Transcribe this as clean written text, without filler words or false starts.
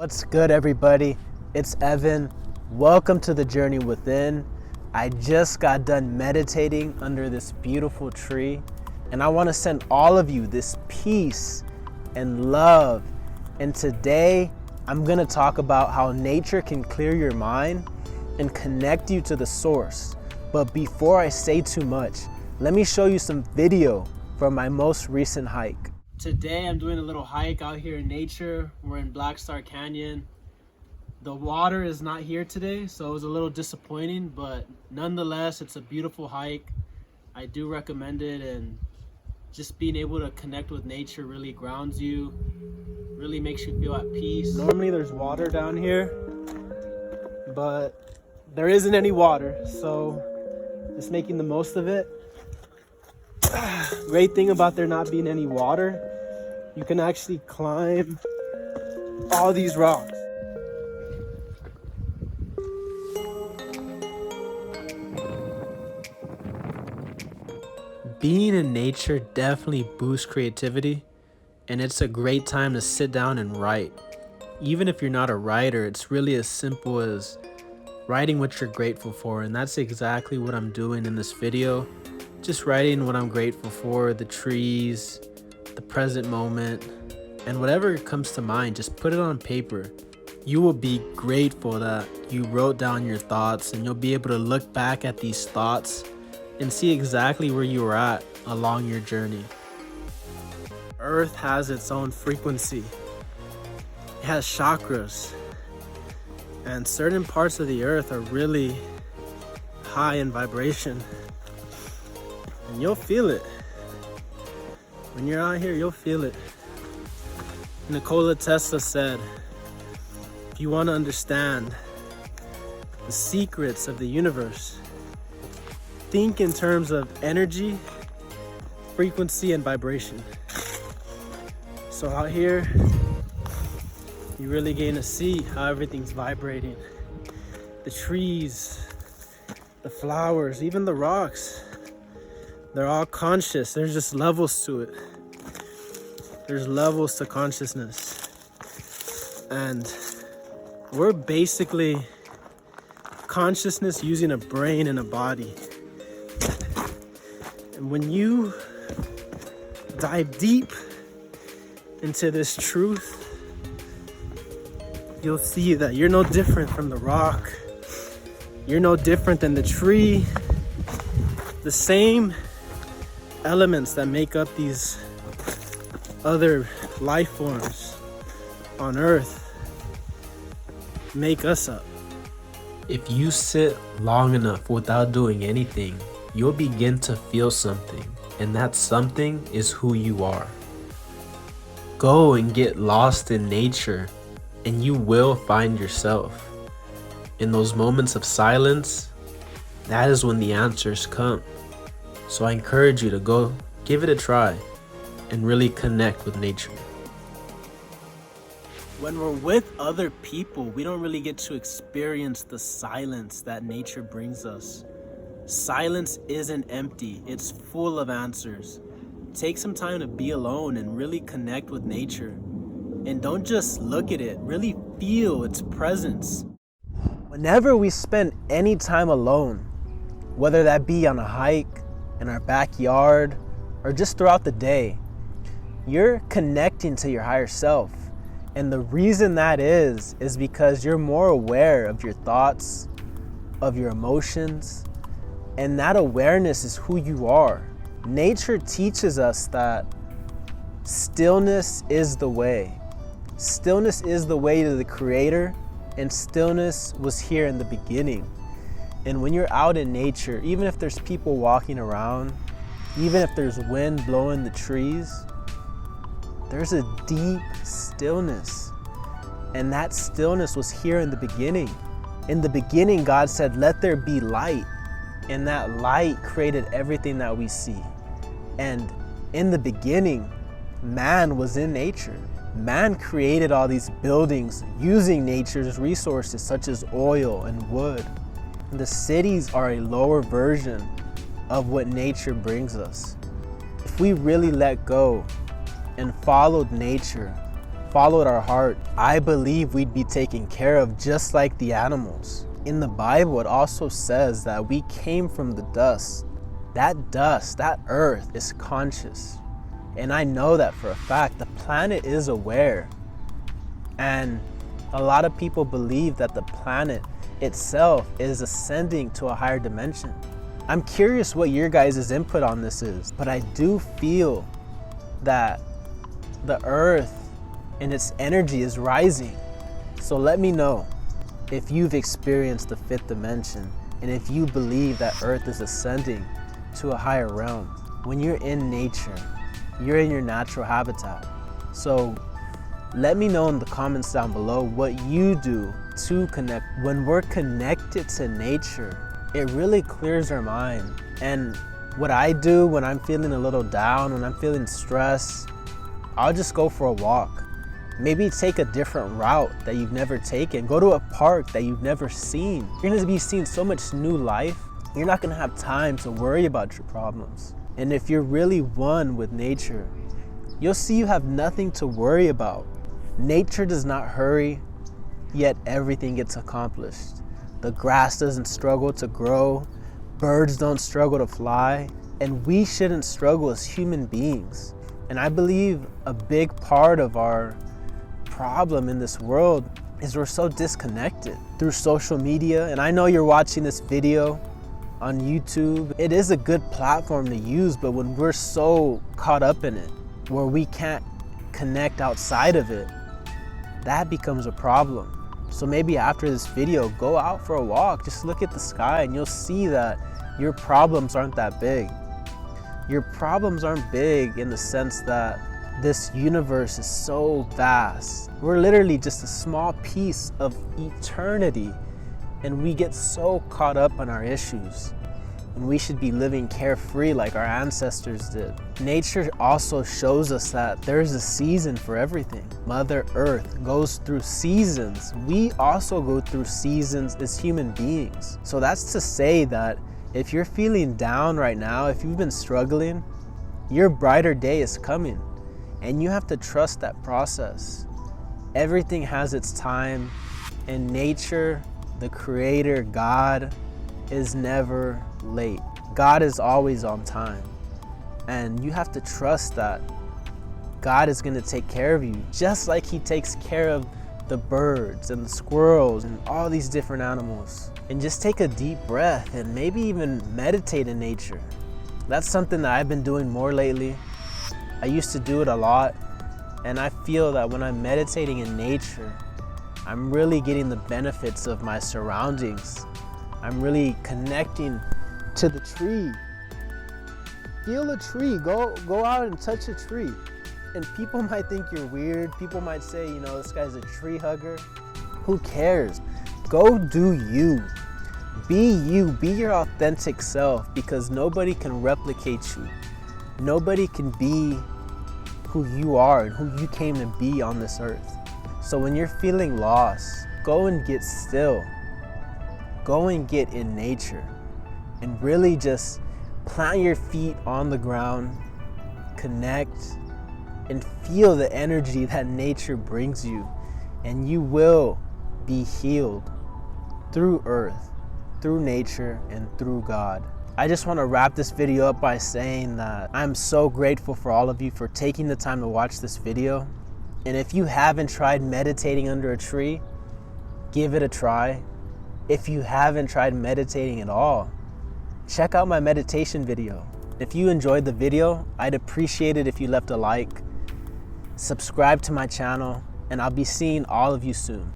What's good, everybody? It's Evan. Welcome to the Journey Within. I just got done meditating under this beautiful tree, and I want to send all of you this peace and love. And today, I'm going to talk about how nature can clear your mind and connect you to the source. But before I say too much, let me show you some video from my most recent hike. Today I'm doing a little hike out here in nature. We're in Black Star Canyon. The water is not here today, so it was a little disappointing, but nonetheless, it's a beautiful hike. I do recommend it, and just being able to connect with nature really grounds you, really makes you feel at peace. Normally there's water down here, but there isn't any water, so just making the most of it. Great thing about there not being any water, you can actually climb all these rocks. Being in nature definitely boosts creativity, and it's a great time to sit down and write. Even if you're not a writer, it's really as simple as writing what you're grateful for, and that's exactly what I'm doing in this video. Just writing what I'm grateful for, the trees, the present moment, and whatever comes to mind, just put it on paper. You will be grateful that you wrote down your thoughts, and you'll be able to look back at these thoughts and see exactly where you were at along your journey. Earth has its own frequency. It has chakras, and certain parts of the earth are really high in vibration. And you'll feel it. When you're out here, you'll feel it. Nikola Tesla said, if you want to understand the secrets of the universe, think in terms of energy, frequency, and vibration. So out here, you really gain to see how everything's vibrating. The trees, the flowers, even the rocks. They're all conscious. There's just levels to it. There's levels to consciousness. And we're basically consciousness using a brain and a body. And when you dive deep into this truth, you'll see that you're no different from the rock. You're no different than the tree. The same elements that make up these other life forms on Earth make us up. If you sit long enough without doing anything, you'll begin to feel something, and that something is who you are. Go and get lost in nature, and you will find yourself. In those moments of silence, that is when the answers come. So I encourage you to go give it a try and really connect with nature. When we're with other people, we don't really get to experience the silence that nature brings us. Silence isn't empty, it's full of answers. Take some time to be alone and really connect with nature. And don't just look at it, really feel its presence. Whenever we spend any time alone, whether that be on a hike, in our backyard, or just throughout the day, you're connecting to your higher self. And the reason that is because you're more aware of your thoughts, of your emotions, and that awareness is who you are. Nature teaches us that stillness is the way. Stillness is the way to the Creator, and stillness was here in the beginning. And when you're out in nature, even if there's people walking around, even if there's wind blowing the trees, there's a deep stillness. And that stillness was here in the beginning. In the beginning, God said, let there be light. And that light created everything that we see. And in the beginning, man was in nature. Man created all these buildings using nature's resources such as oil and wood. The cities are a lower version of what nature brings us. If we really let go and followed nature, followed our heart, I believe we'd be taken care of just like the animals. In the Bible, it also says that we came from the dust. That dust, that earth is conscious. And I know that for a fact. The planet is aware. And a lot of people believe that the planet itself is ascending to a higher dimension. I'm curious what your guys' input on this is, but I do feel that the earth and its energy is rising. So let me know if you've experienced the fifth dimension and if you believe that earth is ascending to a higher realm. When you're in nature, you're in your natural habitat. So let me know in the comments down below what you do to connect. When we're connected to nature, it really clears our mind. And what I do when I'm feeling a little down, when I'm feeling stressed, I'll just go for a walk. Maybe take a different route that you've never taken. Go to a park that you've never seen. You're gonna be seeing so much new life. You're not gonna have time to worry about your problems. And if you're really one with nature, you'll see you have nothing to worry about. Nature does not hurry, yet everything gets accomplished. The grass doesn't struggle to grow, birds don't struggle to fly, and we shouldn't struggle as human beings. And I believe a big part of our problem in this world is we're so disconnected through social media. And I know you're watching this video on YouTube. It is a good platform to use, but when we're so caught up in it, where we can't connect outside of it, that becomes a problem. So maybe after this video, go out for a walk, just look at the sky and you'll see that your problems aren't that big. Your problems aren't big in the sense that this universe is so vast. We're literally just a small piece of eternity, and we get so caught up on our issues. And we should be living carefree like our ancestors did. Nature also shows us that there's a season for everything. Mother Earth goes through seasons. We also go through seasons as human beings. So that's to say that if you're feeling down right now, if you've been struggling, your brighter day is coming. And you have to trust that process. Everything has its time, and nature, the creator, God, is never late. God is always on time. And you have to trust that God is gonna take care of you, just like He takes care of the birds and the squirrels and all these different animals. And just take a deep breath and maybe even meditate in nature. That's something that I've been doing more lately. I used to do it a lot, and I feel that when I'm meditating in nature, I'm really getting the benefits of my surroundings. I'm really connecting to the tree. Feel a tree, go out and touch a tree. And people might think you're weird. People might say, you know, this guy's a tree hugger. Who cares? Go do you. Be your authentic self, because nobody can replicate you. Nobody can be who you are and who you came to be on this earth. So when you're feeling lost, go and get still. Go and get in nature and really just plant your feet on the ground, connect, and feel the energy that nature brings you. And you will be healed through earth, through nature, and through God. I just want to wrap this video up by saying that I'm so grateful for all of you for taking the time to watch this video. And if you haven't tried meditating under a tree, give it a try. If you haven't tried meditating at all, check out my meditation video. If you enjoyed the video, I'd appreciate it if you left a like, subscribe to my channel, and I'll be seeing all of you soon.